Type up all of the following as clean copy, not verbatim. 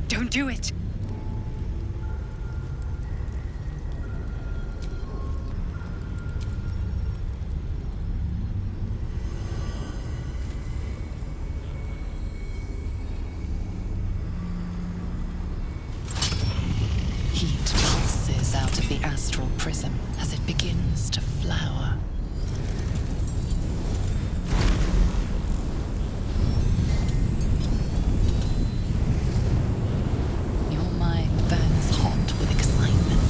Don't do it! Heat pulses out of the astral prism as it begins to flower. Your mind burns hot with excitement.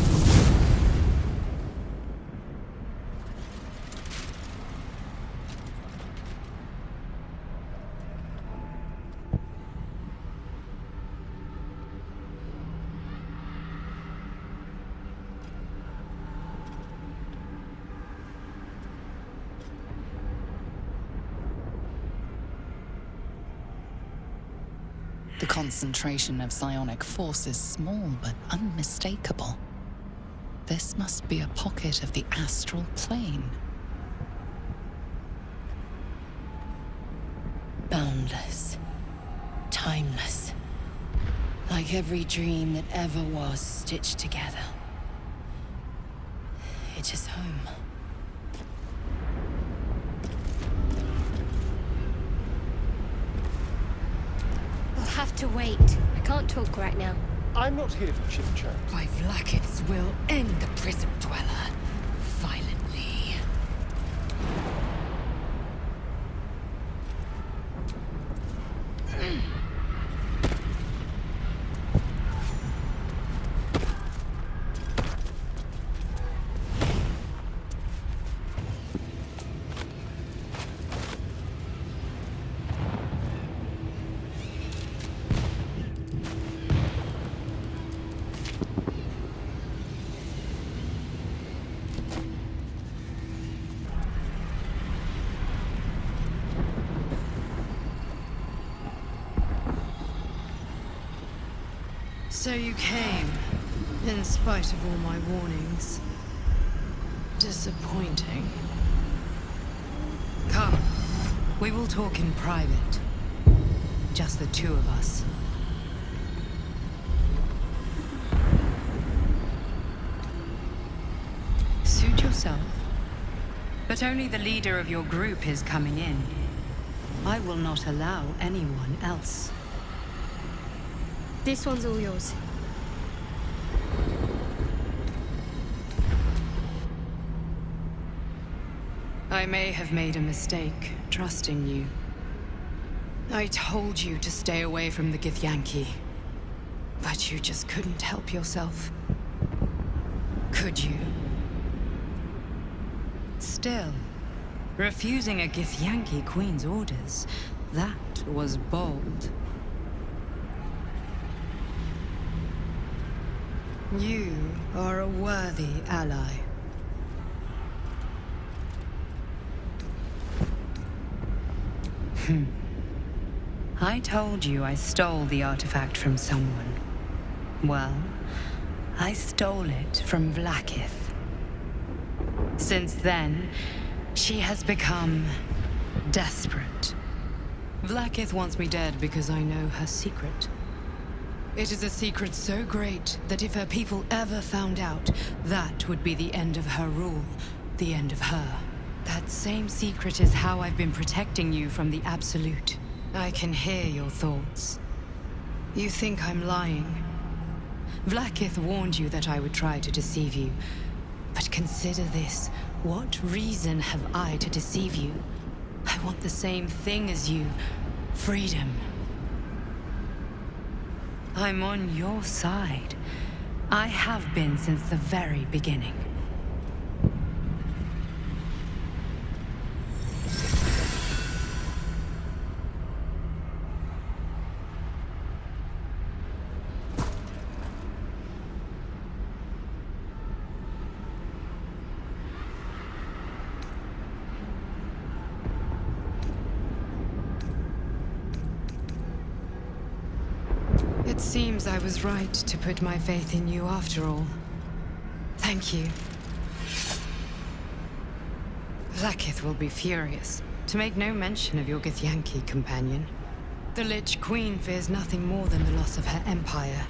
The concentration of psionic force is small but unmistakable. This must be a pocket of the astral plane. Boundless. Timeless. Like every dream that ever was stitched together. It is home. Have to wait. I can't talk right now. I'm not here for chit-chat. My Vlaakiths will end the Prism Dweller. Violently. So you came, in spite of all my warnings. Disappointing. Come, we will talk in private. Just the two of us. Suit yourself. But only the leader of your group is coming in. I will not allow anyone else. This one's all yours. I may have made a mistake trusting you. I told you to stay away from the Githyanki, but you just couldn't help yourself. Could you? Still, refusing a Githyanki queen's orders, that was bold. You are a worthy ally. I told you I stole the artifact from someone. Well, I stole it from Vlaakith. Since then, she has become desperate. Vlaakith wants me dead because I know her secret. It is a secret so great that if her people ever found out, that would be the end of her rule, the end of her. That same secret is how I've been protecting you from the Absolute. I can hear your thoughts. You think I'm lying. Vlaakith warned you that I would try to deceive you. But consider this. What reason have I to deceive you? I want the same thing as you. Freedom. I'm on your side. I have been since the very beginning. It seems I was right to put my faith in you after all. Thank you. Vlaakith will be furious, to make no mention of your Githyanki companion. The Lich Queen fears nothing more than the loss of her empire.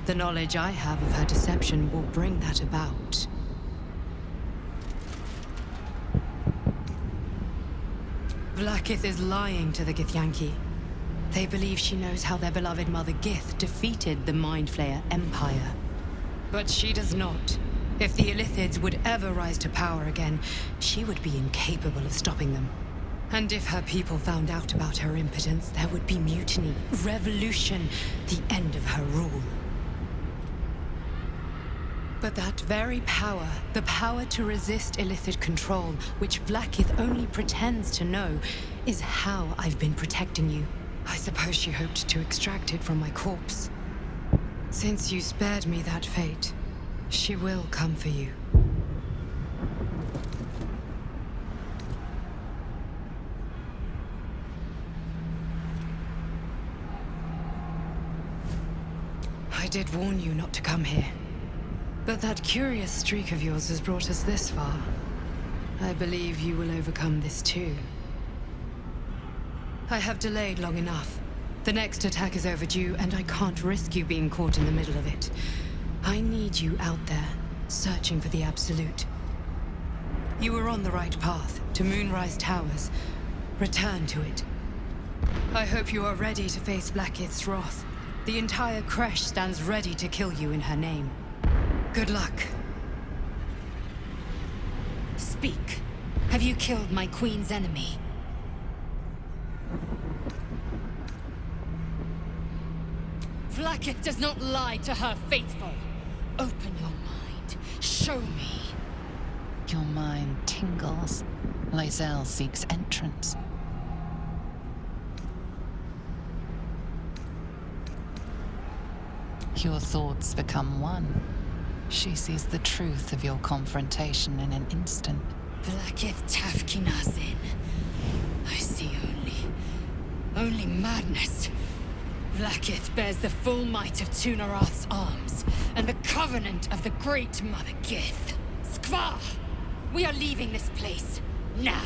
The knowledge I have of her deception will bring that about. Vlaakith is lying to the Githyanki. They believe she knows how their beloved mother Gith defeated the Mind Flayer Empire. But she does not. If the Illithids would ever rise to power again, she would be incapable of stopping them. And if her people found out about her impotence, there would be mutiny, revolution, the end of her rule. But that very power, the power to resist Illithid control, which Vlaakith only pretends to know, is how I've been protecting you. I suppose she hoped to extract it from my corpse. Since you spared me that fate, she will come for you. I did warn you not to come here. But that curious streak of yours has brought us this far. I believe you will overcome this too. I have delayed long enough. The next attack is overdue, and I can't risk you being caught in the middle of it. I need you out there, searching for the Absolute. You were on the right path, to Moonrise Towers. Return to it. I hope you are ready to face Blackith's wrath. The entire Kresh stands ready to kill you in her name. Good luck. Speak. Have you killed my queen's enemy? Vlaakith does not lie to her faithful. Open your mind. Show me. Your mind tingles. Lae'zel seeks entrance. Your thoughts become one. She sees the truth of your confrontation in an instant. Vlaakith Tafkinazin. I see only madness. Vlaakith bears the full might of Tunarath's arms, and the covenant of the Great Mother Gith. Skvar! We are leaving this place, now!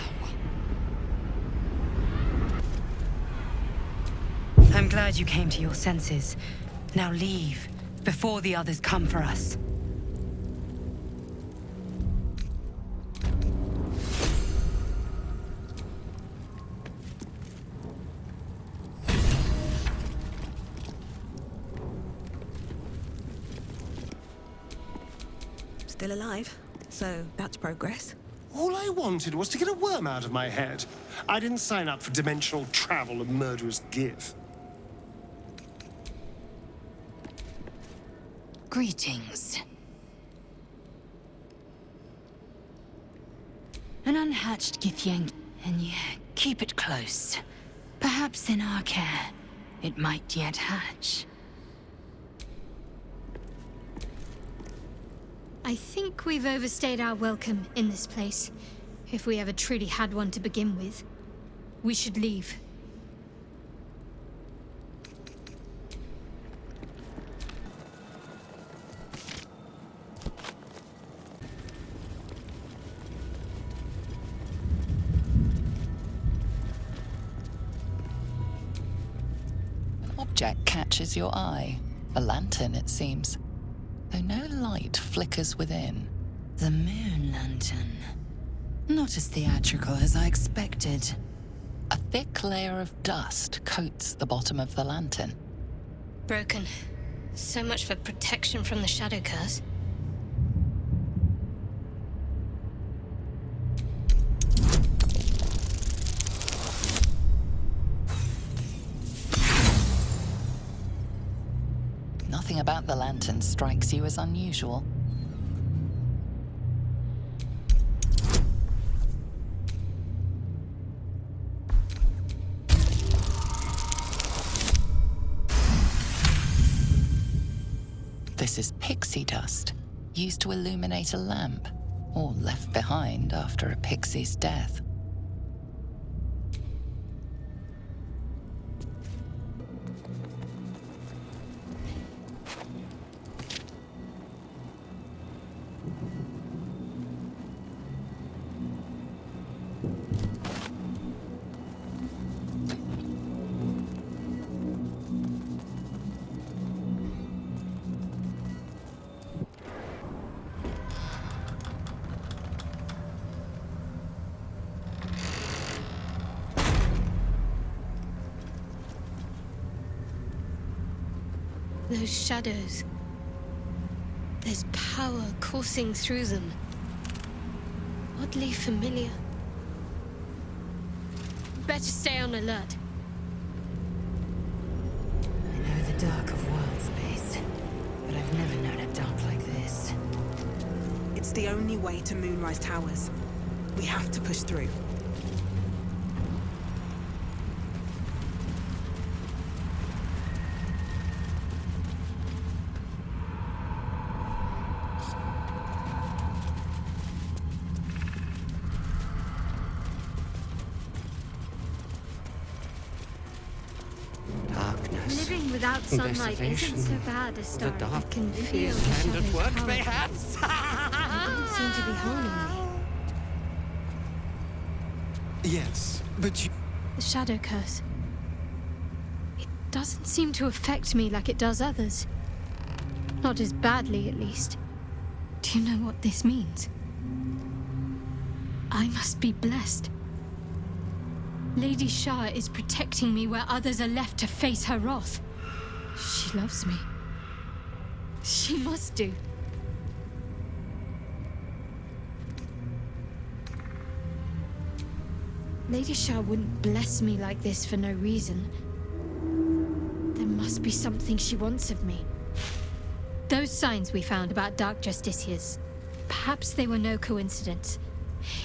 I'm glad you came to your senses. Now leave, before the others come for us. Still alive, so that's progress. All I wanted was to get a worm out of my head. I didn't sign up for dimensional travel and murderous Gith. Greetings. An unhatched Githyanki, and yeah, keep it close. Perhaps in our care, it might yet hatch. I think we've overstayed our welcome in this place. If we ever truly had one to begin with. We should leave. An object catches your eye. A lantern, it seems. Though no light flickers within. The moon lantern. Not as theatrical as I expected. A thick layer of dust coats the bottom of the lantern. Broken. So much for protection from the shadow curse. Nothing about the lantern strikes you as unusual. This is pixie dust, used to illuminate a lamp, or left behind after a pixie's death. Those shadows. There's power coursing through them. Oddly familiar. Better stay on alert. I know the dark of wild space, but I've never known it dark like this. It's the only way to Moonrise Towers. We have to push through. Living without sunlight isn't so bad, Star. I can feel the shadows power. They don't seem to be harming me. Yes, but you... The shadow curse. It doesn't seem to affect me like it does others. Not as badly, at least. Do you know what this means? I must be blessed. Lady Shah is protecting me where others are left to face her wrath. She loves me. She must do. Lady Shah wouldn't bless me like this for no reason. There must be something she wants of me. Those signs we found about Dark Justiciars, perhaps they were no coincidence.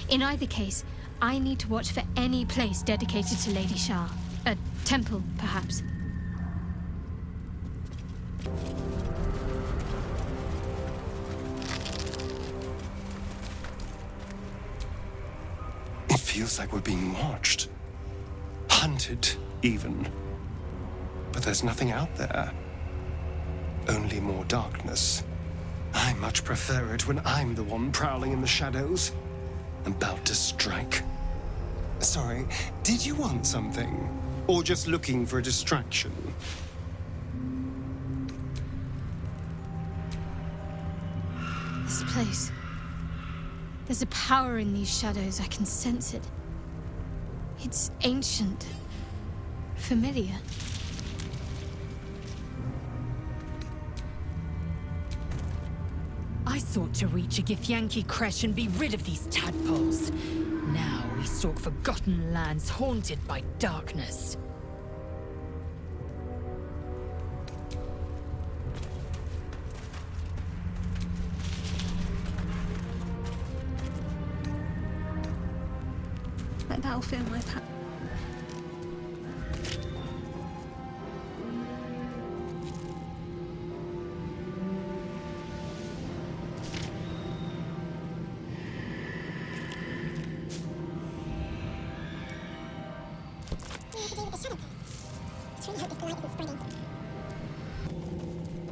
In either case, I need to watch for any place dedicated to Lady Shah. A temple, perhaps. It feels like we're being watched. Hunted, even. But there's nothing out there. Only more darkness. I much prefer it when I'm the one prowling in the shadows. About to strike. Sorry, did you want something? Or just looking for a distraction? This place. There's a power in these shadows, I can sense it. It's ancient. Familiar. I sought to reach a Githyanki creche and be rid of these tadpoles. Now we stalk forgotten lands haunted by darkness. That'll fill my pack.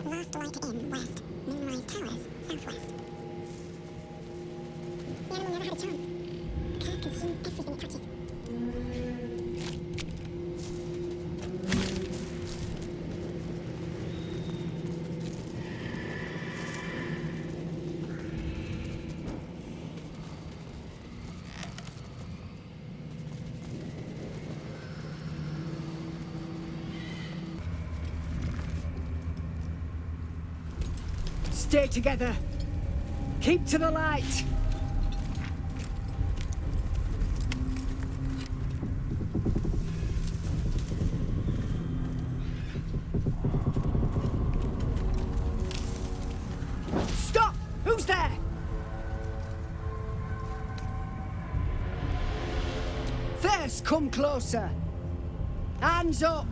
Last light in west, Moonrise Towers, southwest. The animal never had a chance. The curse consumes everything it touches. Stay together. Keep to the light. Stop! Who's there? First, come closer. Hands up.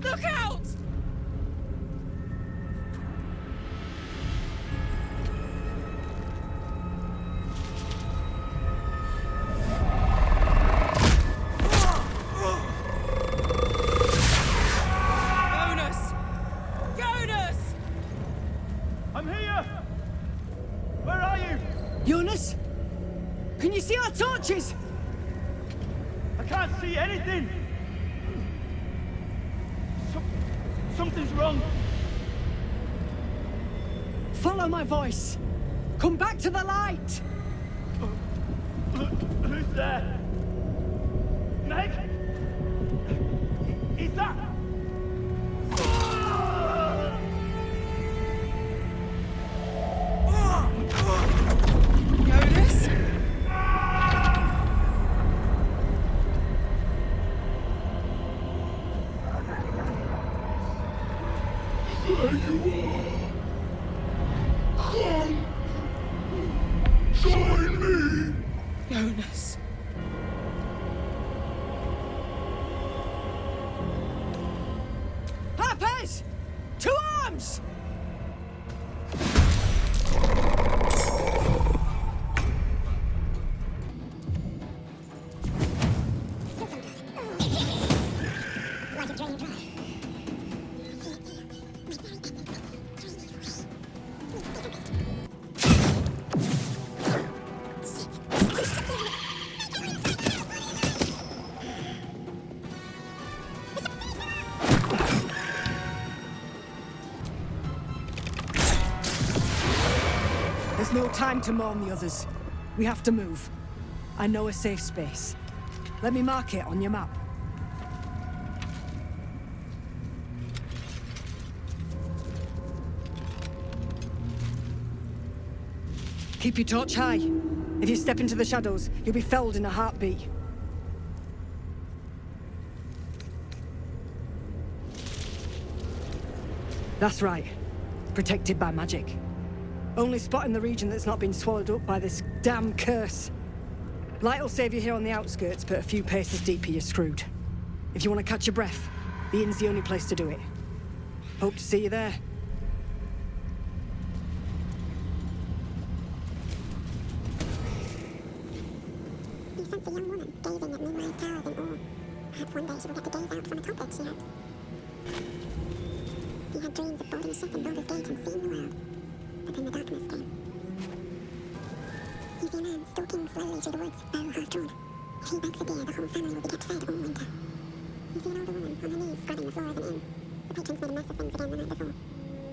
Look out! Jonas! I'm here! Where are you? Jonas? Can you see our torches? I can't see anything! Something's wrong. Follow my voice. Come back to the light. Who's there? Meg? Is that... Jonas? There you are. Come. Join me. Jonas. Harpers! To arms! There's no time to mourn the others. We have to move. I know a safe space. Let me mark it on your map. Keep your torch high. If you step into the shadows, you'll be felled in a heartbeat. That's right. Protected by magic. Only spot in the region that's not been swallowed up by this damn curse. Light will save you here on the outskirts, but a few paces deeper you're screwed. If you want to catch your breath, the inn's the only place to do it. Hope to see you there. He sensed a young woman gazing at moonrise towers in awe. Perhaps one day she will get to gaze out from atop it, she hopes. He had dreams of boarding a ship in Baldur's Gate and seeing the world. But then the darkness came. You see a man stalking slowly through the woods, bow half drawn. If he bags a deer, the whole family will be kept fed all winter. You see an older woman on her knees scrubbing the floor of an inn. The patrons made a mess of things again the night before.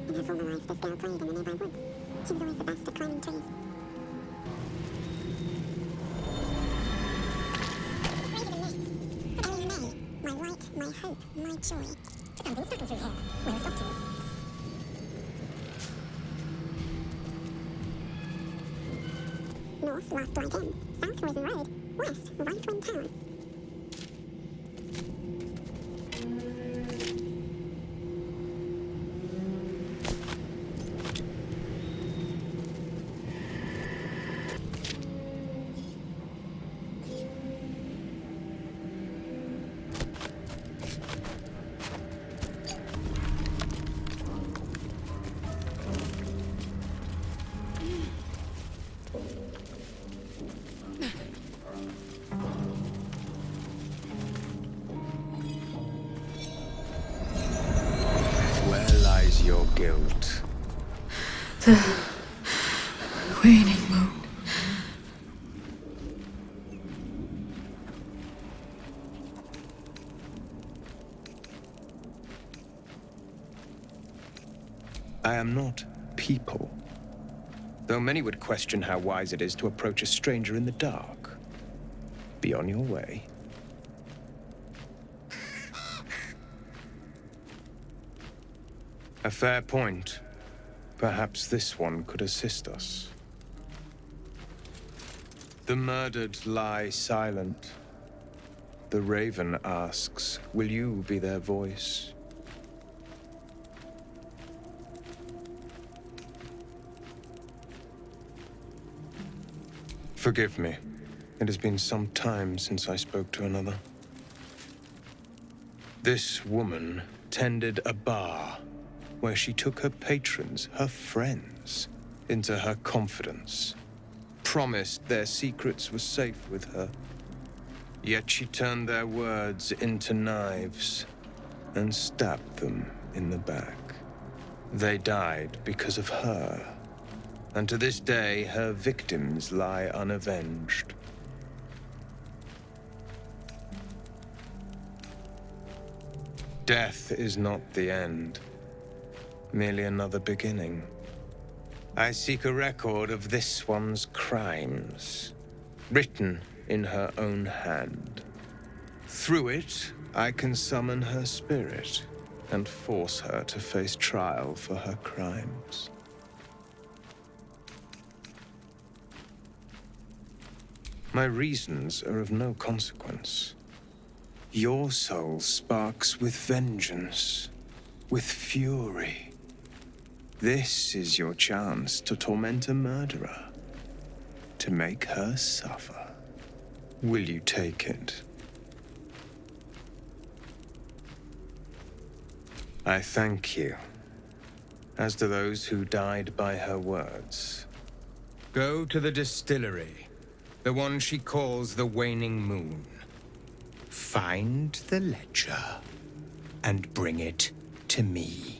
In her former life, this girl played in the nearby woods. She was always the best at climbing trees. My light, my hope, my joy. Something's stuck through here. Where's Doctor? North, Last Light Inn. South, Risen Road. West, Right Wind Town. Your guilt. The waning moon. I am not people. Though many would question how wise it is to approach a stranger in the dark. Be on your way. A fair point. Perhaps this one could assist us. The murdered lie silent. The raven asks, will you be their voice? Forgive me. It has been some time since I spoke to another. This woman tended a bar where she took her patrons, her friends, into her confidence, promised their secrets were safe with her. Yet she turned their words into knives and stabbed them in the back. They died because of her, and to this day her victims lie unavenged. Death is not the end. Merely another beginning. I seek a record of this one's crimes, written in her own hand. Through it, I can summon her spirit and force her to face trial for her crimes. My reasons are of no consequence. Your soul sparks with vengeance, with fury. This is your chance to torment a murderer, to make her suffer. Will you take it? I thank you, as do those who died by her words. Go to the distillery, the one she calls the Waning Moon. Find the ledger, and bring it to me.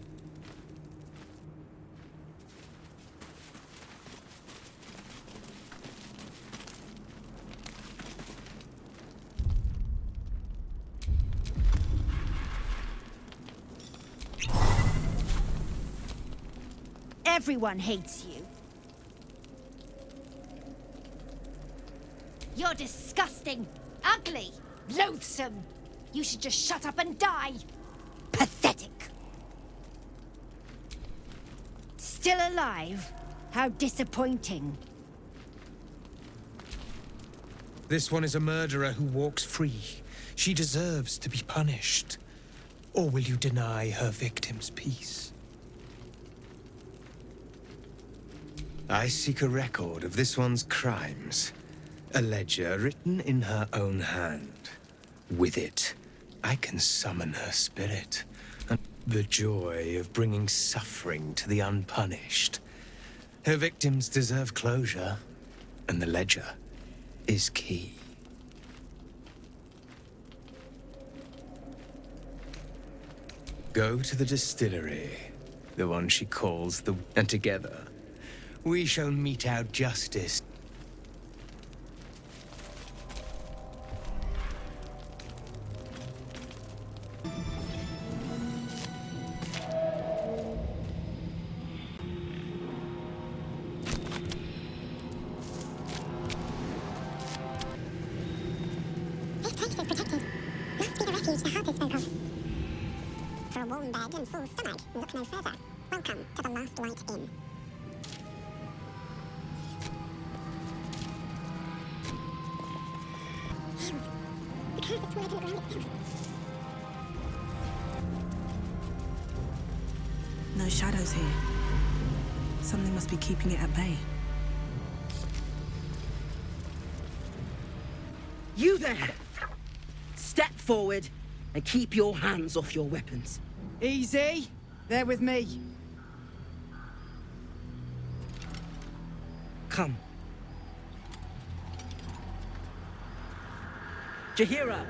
Everyone hates you. You're disgusting, ugly, loathsome. You should just shut up and die. Pathetic. Still alive? How disappointing. This one is a murderer who walks free. She deserves to be punished. Or will you deny her victims peace? I seek a record of this one's crimes. A ledger written in her own hand. With it, I can summon her spirit. And the joy of bringing suffering to the unpunished. Her victims deserve closure, and the ledger is key. Go to the distillery, the one she calls the... And together, we shall mete out justice. This place is protected. Must be the refuge the Harper spoke of. For a warm bed and full stomach, look no further. Welcome to the Last Light Inn. The curse is swallowed in the ground itself. No shadows here. Something must be keeping it at bay. You there! Step forward and keep your hands off your weapons. Easy. They're with me. Come. Jahira!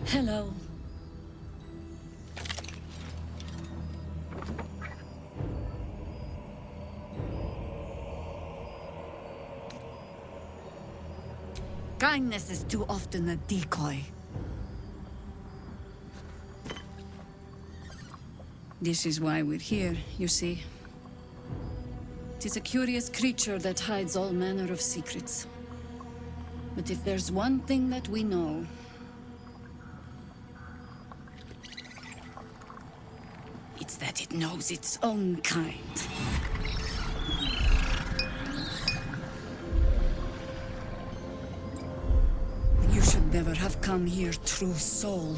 Hello. Kindness is too often a decoy. This is why we're here, you see. It is a curious creature that hides all manner of secrets. But if there's one thing that we know, it's that it knows its own kind. You should never have come here, true soul.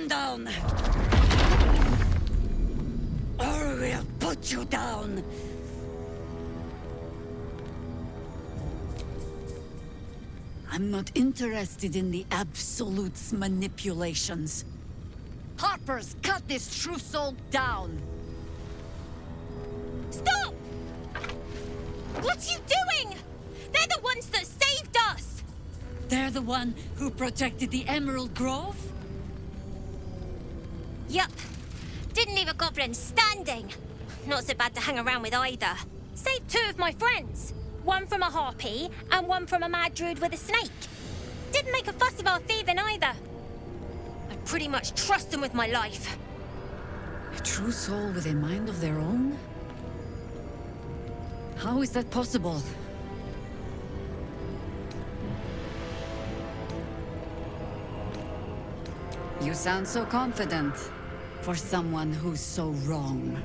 stand down! Or we'll put you down! I'm not interested in the Absolute's manipulations. Harpers, cut this true soul down! Stop! What are you doing? They're the ones that saved us! They're the one who protected the Emerald Grove? Yup. Didn't leave a goblin standing. Not so bad to hang around with either. Saved 2 of my friends. One from a harpy, and one from a mad druid with a snake. Didn't make a fuss of our thieving either. I pretty much trust them with my life. A true soul with a mind of their own? How is that possible? You sound so confident for someone who's so wrong.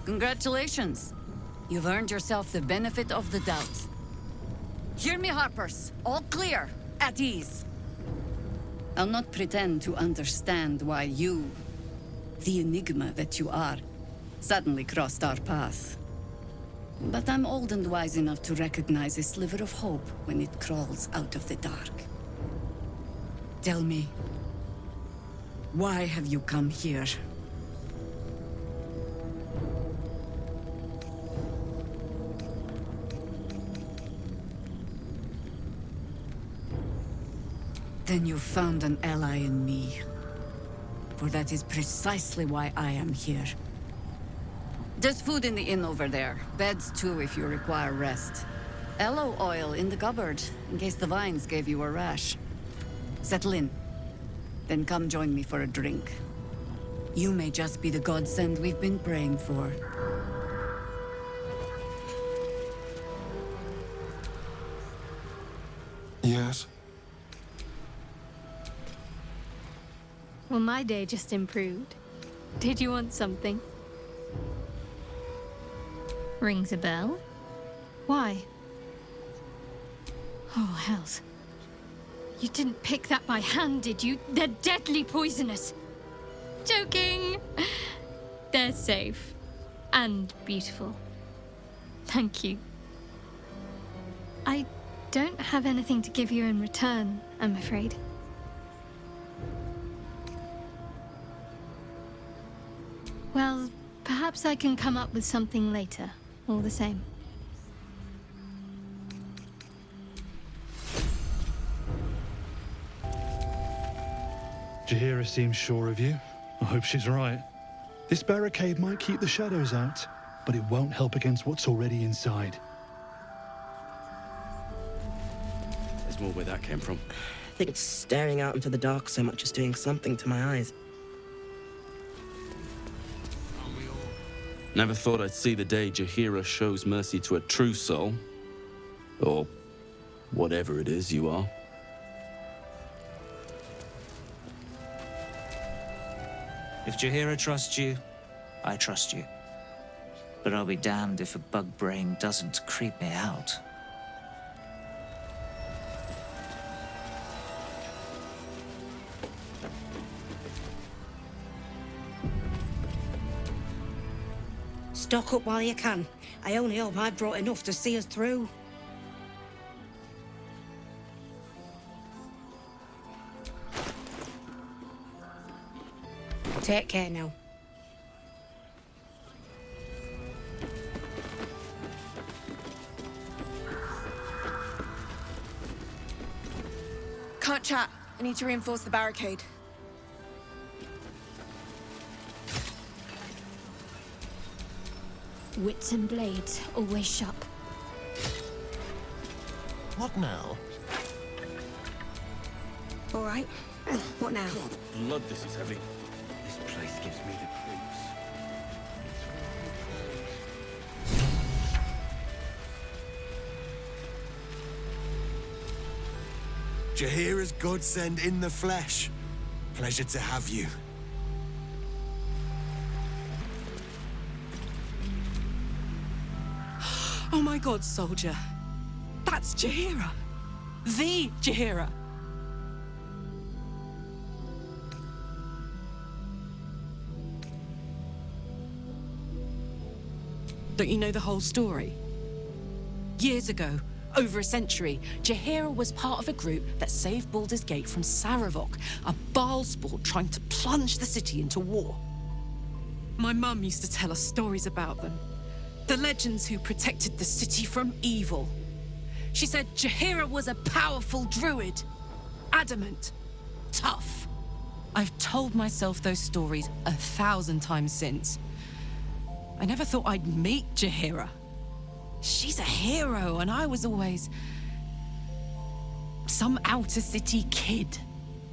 Congratulations. You've earned yourself the benefit of the doubt. Hear me, Harpers. All clear. At ease. I'll not pretend to understand why you, the enigma that you are, suddenly crossed our path. But I'm old and wise enough to recognize a sliver of hope when it crawls out of the dark. Tell me, why have you come here? Then you found an ally in me. For that is precisely why I am here. There's food in the inn over there. Beds too if you require rest. Aloe oil in the cupboard, in case the vines gave you a rash. Settle in. Then come join me for a drink. You may just be the godsend we've been praying for. Yes? Well, my day just improved. Did you want something? Rings a bell? Why? Oh, hells. You didn't pick that by hand, did you? They're deadly poisonous. Joking! They're safe. And beautiful. Thank you. I don't have anything to give you in return, I'm afraid. Well, perhaps I can come up with something later, all the same. Jaheira seems sure of you. I hope she's right. This barricade might keep the shadows out, but it won't help against what's already inside. There's more where that came from. I think staring out into the dark so much is doing something to my eyes. Never thought I'd see the day Jaheira shows mercy to a true soul. Or whatever it is you are. If Jaheira trusts you, I trust you. But I'll be damned if a bug brain doesn't creep me out. Stock up while you can. I only hope I've brought enough to see us through. Take care now. Can't chat. I need to reinforce the barricade. Wits and blades, always sharp. What now? All right. What now? Blood, this is heavy. This place gives me the creeps. Jaheira's godsend in the flesh. Pleasure to have you. god, soldier. That's Jaheira. The Jaheira. Don't you know the whole story? Years ago, over a century, Jaheira was part of a group that saved Baldur's Gate from Saravok, a Baalspawn trying to plunge the city into war. My mum used to tell us stories about them. The legends who protected the city from evil. She said Jaheira was a powerful druid. Adamant. Tough. I've told myself those stories 1,000 times since. I never thought I'd meet Jaheira. She's a hero, and I was always some outer city kid.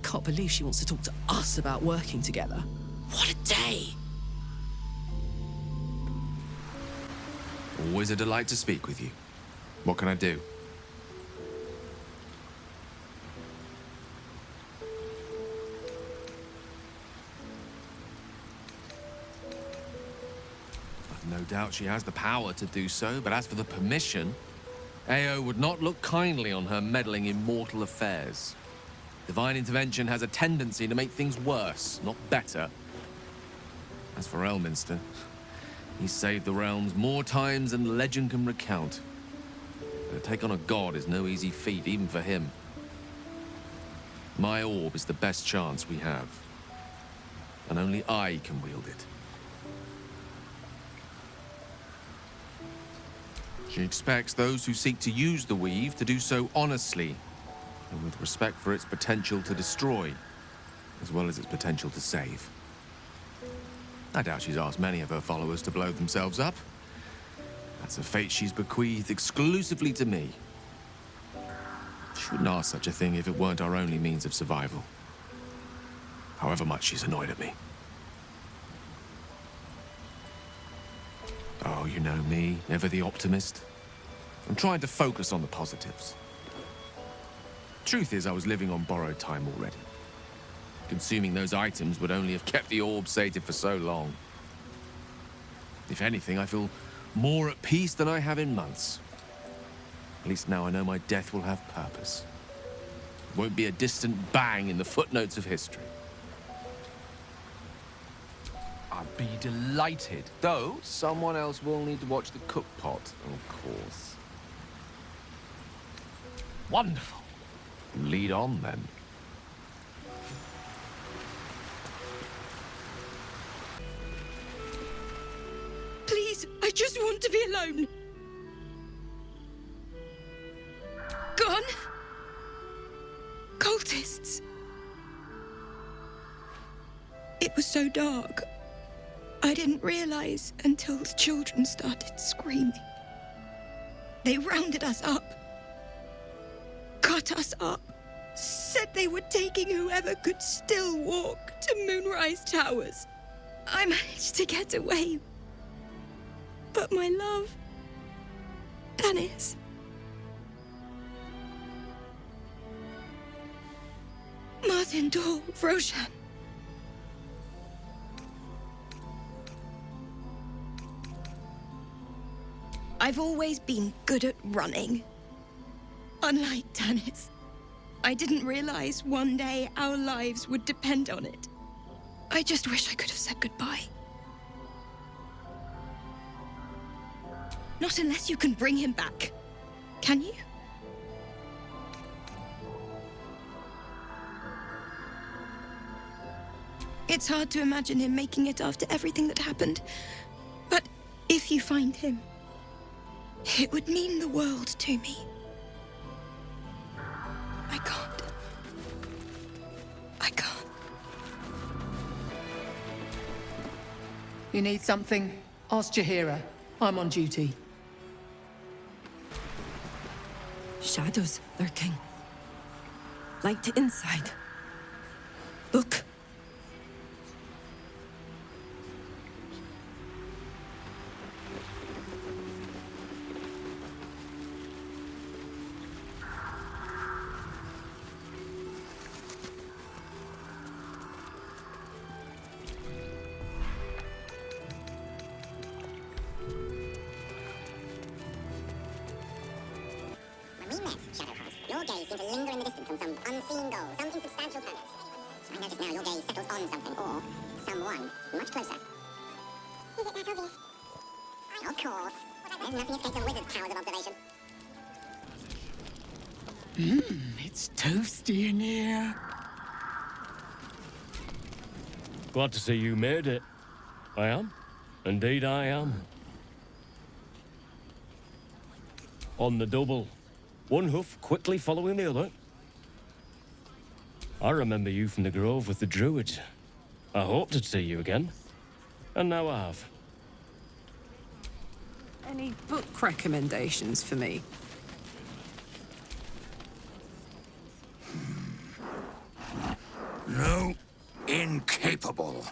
Can't believe she wants to talk to us about working together. What a day! Always a delight to speak with you. What can I do? No doubt she has the power to do so, but as for the permission, Ao would not look kindly on her meddling in mortal affairs. Divine intervention has a tendency to make things worse, not better. As for Elminster, he saved the realms more times than legend can recount. But to take on a god is no easy feat, even for him. My orb is the best chance we have, and only I can wield it. She expects those who seek to use the weave to do so honestly, and with respect for its potential to destroy, as well as its potential to save. I doubt she's asked many of her followers to blow themselves up. That's a fate she's bequeathed exclusively to me. She wouldn't ask such a thing if it weren't our only means of survival. However much she's annoyed at me. Oh, you know me, never the optimist. I'm trying to focus on the positives. Truth is, I was living on borrowed time already. Consuming those items would only have kept the orb sated for so long. If anything, I feel more at peace than I have in months. At least now I know my death will have purpose. It won't be a distant bang in the footnotes of history. I'd be delighted, though someone else will need to watch the cookpot, of course. Wonderful. Lead on, then. Please, I just want to be alone. Gone? Cultists. It was so dark. I didn't realize until the children started screaming. They rounded us up, cut us up, said they were taking whoever could still walk to Moonrise Towers. I managed to get away, but my love, Dennis, Martin Dahl, Roshan. I've always been good at running. Unlike Dennis, I didn't realize one day our lives would depend on it. I just wish I could have said goodbye. Not unless you can bring him back. Can you? It's hard to imagine him making it after everything that happened. But if you find him, it would mean the world to me. I can't. I can't. You need something? Ask Jaheira. I'm on duty. Shadows lurking. Light inside. Look. We met, Shadowheart. Your gaze seemed to linger in the distance on some unseen goal, some insubstantial planet. I notice now your gaze settles on something, or someone, much closer. Is it that obvious? Of course. There's nothing escapes a wizard's powers of observation. It's toasty in here. Glad to see you made it. I am. Indeed I am. On the double. One hoof quickly following the other. I remember you from the grove with the druids. I hoped to see you again. And now I have. Any book recommendations for me? No, incapable.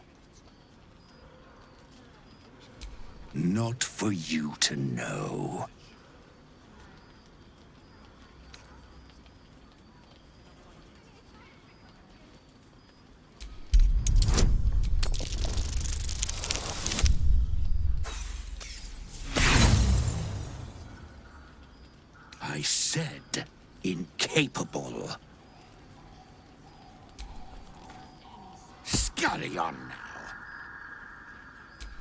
Not for you to know. I said incapable. Scurry on now.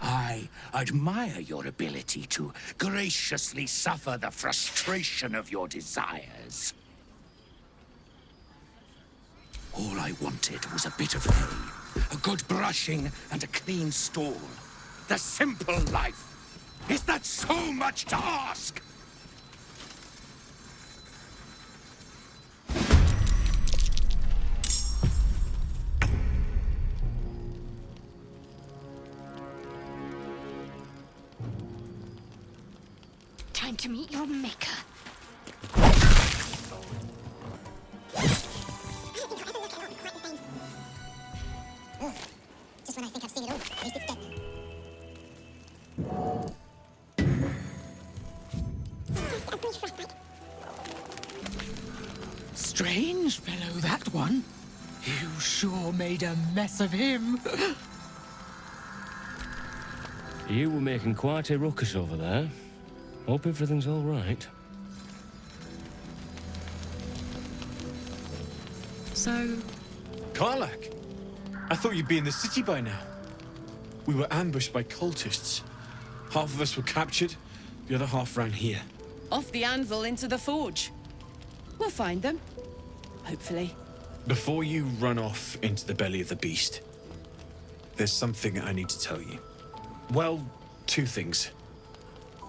I admire your ability to graciously suffer the frustration of your desires. All I wanted was a bit of hay, a good brushing, and a clean stall. The simple life. Is that so much to ask? Time to meet your maker. Just when I think I've seen it all, at least it's dead. Just a brief frostbite. Strange fellow, that one. You sure made a mess of him. You were making quite a ruckus over there. Hope everything's all right. So... Karlach! I thought you'd be in the city by now. We were ambushed by cultists. Half of us were captured, the other half ran here. Off the anvil into the forge. We'll find them. Hopefully. Before you run off into the belly of the beast, there's something I need to tell you. Well, two things.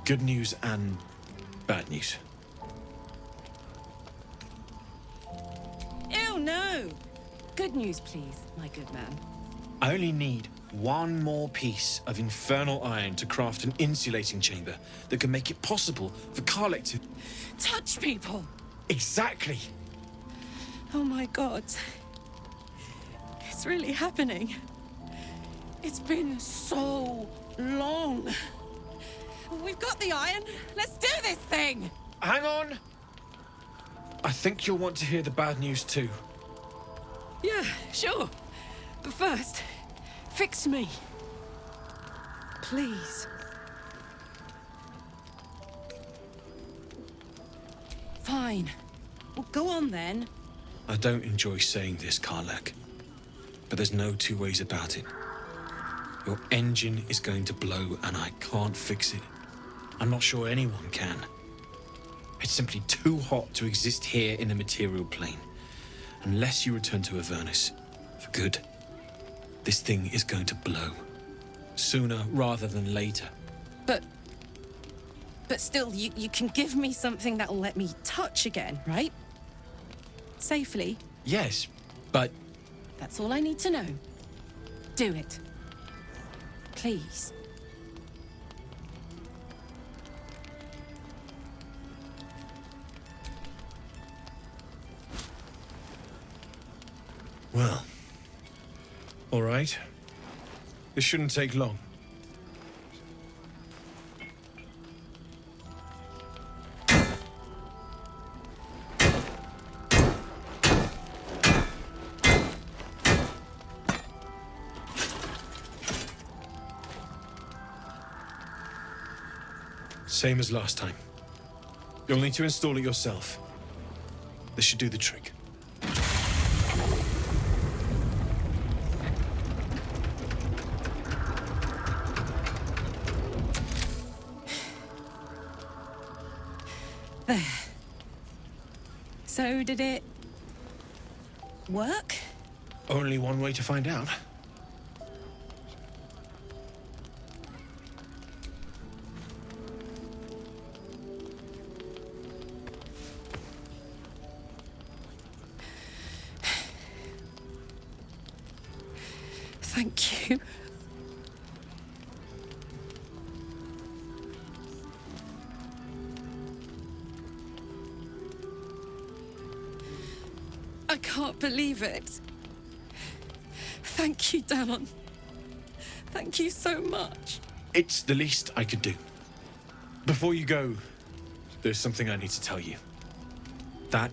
Good news and bad news. Ew, no! Good news, please, my good man. I only need one more piece of infernal iron to craft an insulating chamber that can make it possible for Karlach to... Touch people! Exactly! Oh my god. It's really happening. It's been so long. We've got the iron. Let's do this thing! Hang on! I think you'll want to hear the bad news too. Yeah, sure. But first, fix me. Please. Fine. Well, go on then. I don't enjoy saying this, Karlach, but there's no two ways about it. Your engine is going to blow and I can't fix it. I'm not sure anyone can. It's simply too hot to exist here in the material plane. Unless you return to Avernus for good, this thing is going to blow. Sooner rather than later. But still, you can give me something that'll let me touch again, right? Safely. Yes, but... That's all I need to know. Do it. Please. Well, all right. This shouldn't take long. Same as last time. You'll need to install it yourself. This should do the trick. There. So did it work? Only one way to find out. Thank you. I can't believe it. Thank you, Damon. Thank you so much. It's the least I could do. Before you go, there's something I need to tell you. That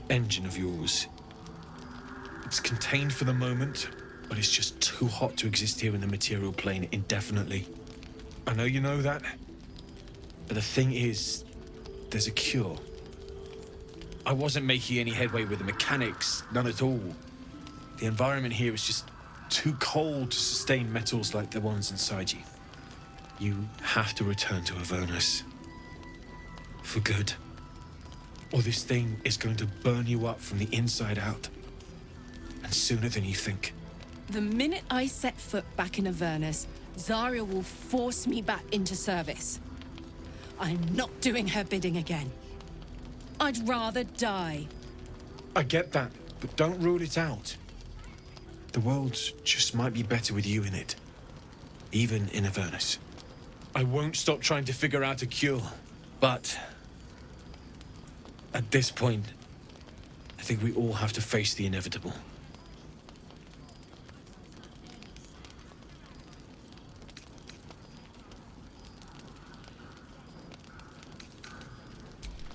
engine of yours, it's contained for the moment, but it's just too hot to exist here in the material plane indefinitely. I know you know that, but the thing is, there's a cure. I wasn't making any headway with the mechanics, none at all. The environment here is just too cold to sustain metals like the ones inside you. You have to return to Avernus. For good. Or this thing is going to burn you up from the inside out. And sooner than you think. The minute I set foot back in Avernus, Zarya will force me back into service. I'm not doing her bidding again. I'd rather die. I get that, but don't rule it out. The world just might be better with you in it. Even in Avernus. I won't stop trying to figure out a cure, but at this point, I think we all have to face the inevitable.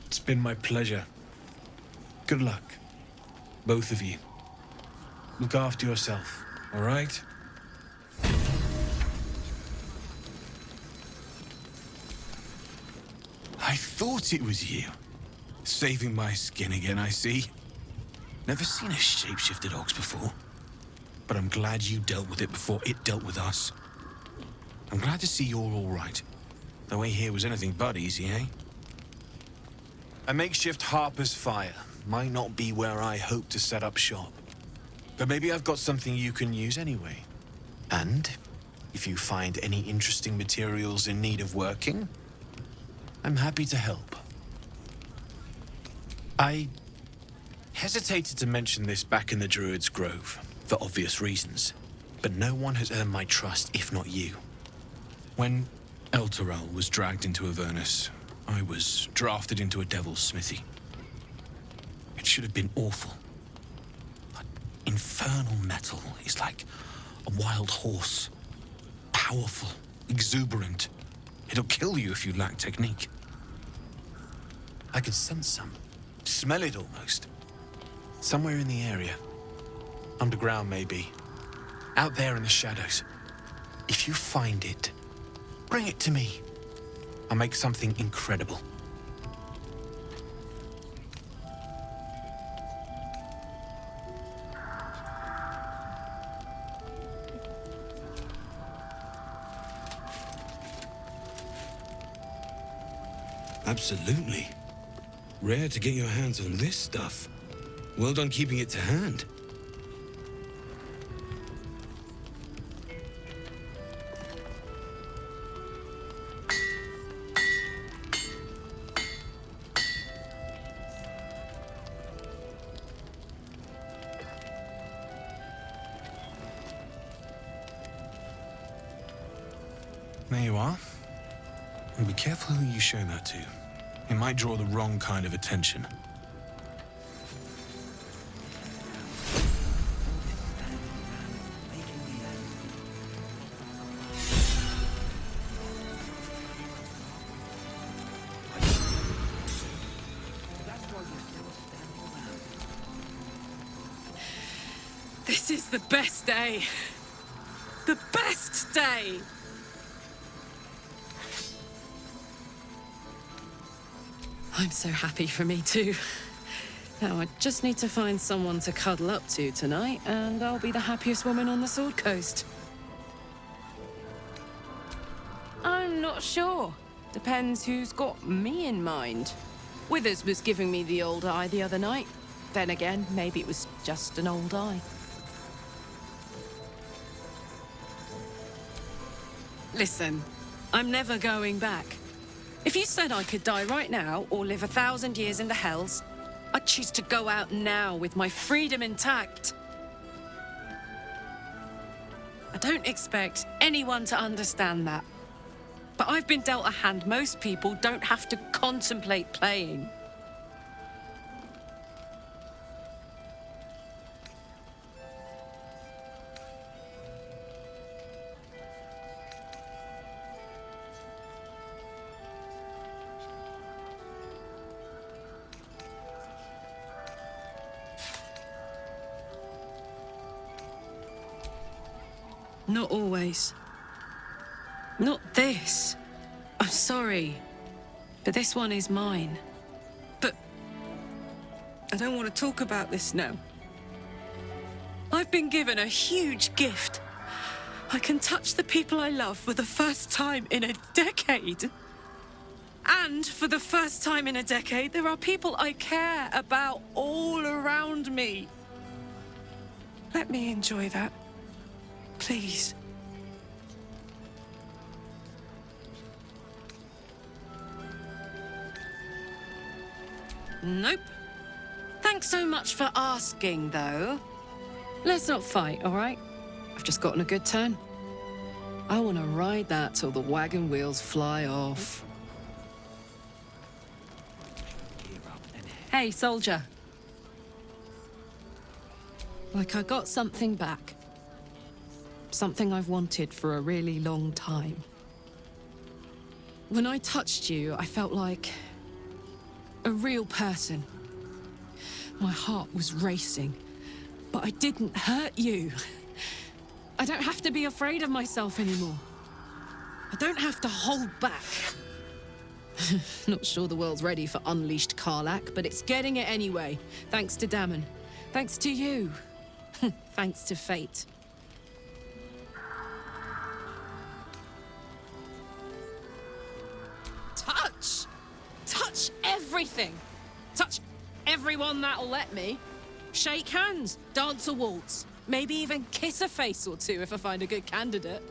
It's been my pleasure. Good luck, both of you. Look after yourself, all right? I thought it was you. Saving my skin again, I see. Never seen a shapeshifted ox before. But I'm glad you dealt with it before it dealt with us. I'm glad to see you're all right. The way here was anything but easy, eh? A makeshift Harper's Fire might not be where I hope to set up shop. But maybe I've got something you can use anyway. And if you find any interesting materials in need of working, I'm happy to help. I hesitated to mention this back in the Druid's Grove, for obvious reasons, but no one has earned my trust if not you. When Elturel was dragged into Avernus, I was drafted into a devil's smithy. It should have been awful. But infernal metal is like a wild horse. Powerful, exuberant. It'll kill you if you lack technique. I can sense some. Smell it almost. Somewhere in the area. Underground, maybe. Out there in the shadows. If you find it, bring it to me. I'll make something incredible. Absolutely. Rare to get your hands on this stuff. Well done keeping it to hand. There you are. And be careful who you show that to. It might draw the wrong kind of attention. This is the best day. The best day. I'm so happy for me too. Now I just need to find someone to cuddle up to tonight, and I'll be the happiest woman on the Sword Coast. I'm not sure. Depends who's got me in mind. Withers was giving me the old eye the other night. Then again, maybe it was just an old eye. Listen, I'm never going back. If you said I could die right now or live 1,000 years in the Hells, I'd choose to go out now with my freedom intact. I don't expect anyone to understand that. But I've been dealt a hand most people don't have to contemplate playing. Not always. Not this. I'm sorry. But this one is mine. But I don't want to talk about this now. I've been given a huge gift. I can touch the people I love for the first time in a decade. And for the first time in a decade, there are people I care about all around me. Let me enjoy that. Please. Nope. Thanks so much for asking, though. Let's not fight, all right? I've just gotten a good turn. I want to ride that till the wagon wheels fly off. Hey, soldier. Like I got something back. Something I've wanted for a really long time. When I touched you, I felt like a real person. My heart was racing, but I didn't hurt you. I don't have to be afraid of myself anymore. I don't have to hold back. Not sure the world's ready for unleashed Karlach, but it's getting it anyway. Thanks to Dammon. Thanks to you. Thanks to fate. Touch! Touch everything! Touch everyone that'll let me. Shake hands, dance a waltz, maybe even kiss a face or two if I find a good candidate.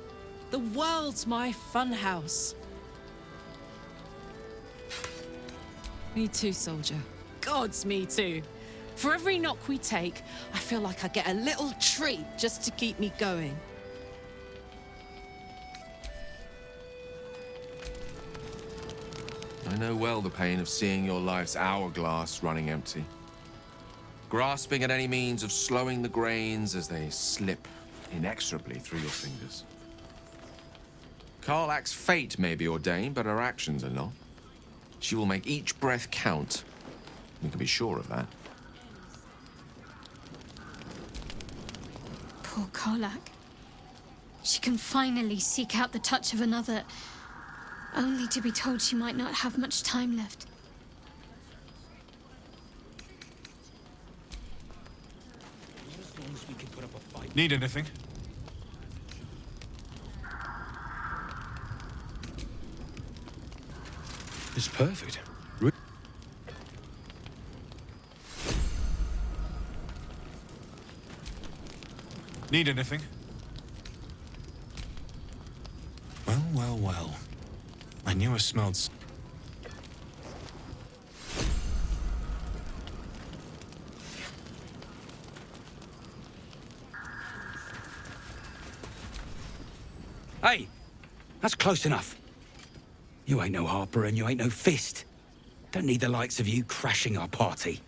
The world's my funhouse. Me too, soldier. Gods, me too. For every knock we take, I feel like I get a little treat just to keep me going. I know well the pain of seeing your life's hourglass running empty. Grasping at any means of slowing the grains as they slip inexorably through your fingers. Karlach's fate may be ordained, but her actions are not. She will make each breath count. You can be sure of that. Poor Karlach. She can finally seek out the touch of another, only to be told she might not have much time left. Need anything? It's perfect. Need anything? Well, well, well. I knew I smelled... Hey! That's close enough. You ain't no Harper and you ain't no Fist. Don't need the likes of you crashing our party.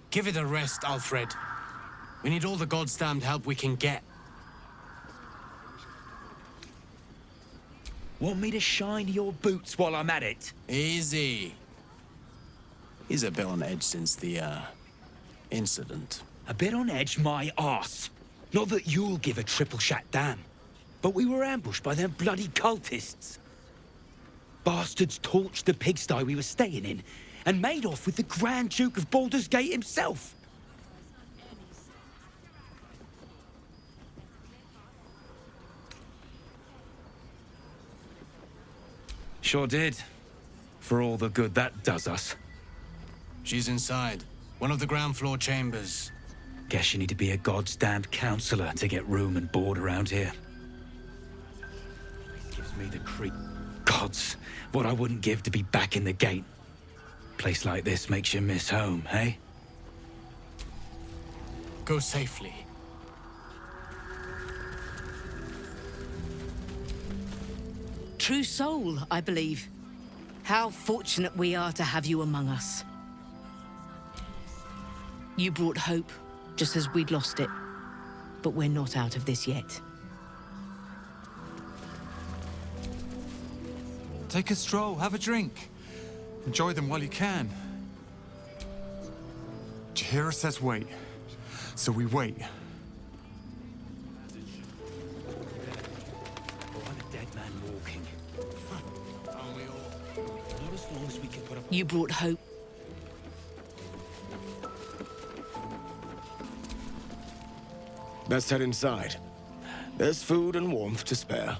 Give it a rest, Alfred. We need all the goddamned help we can get. Want me to shine your boots while I'm at it? Easy. He's a bit on edge since the, incident. A bit on edge, my arse. Not that you'll give a triple shot damn. But we were ambushed by them bloody cultists. Bastards torched the pigsty we were staying in, and made off with the Grand Duke of Baldur's Gate himself. Sure did. For all the good that does us. She's inside. One of the ground floor chambers. Guess you need to be a god's damned counselor to get room and board around here. Gives me the creep. Gods, what I wouldn't give to be back in the gate. Place like this makes you miss home, hey? Go safely. True soul, I believe. How fortunate we are to have you among us. You brought hope, just as we'd lost it. But we're not out of this yet. Take a stroll, have a drink. Enjoy them while you can. Jaheira says wait, so we wait. You brought hope. Let's head inside. There's food and warmth to spare.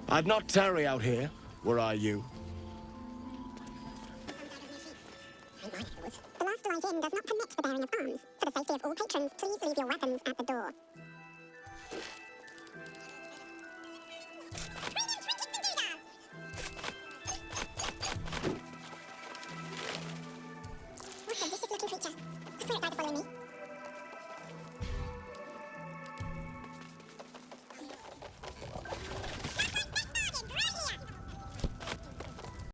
I'd not tarry out here, were I you. The last light in does not permit the bearing of arms. For the safety of all patrons, please leave your weapons at the door.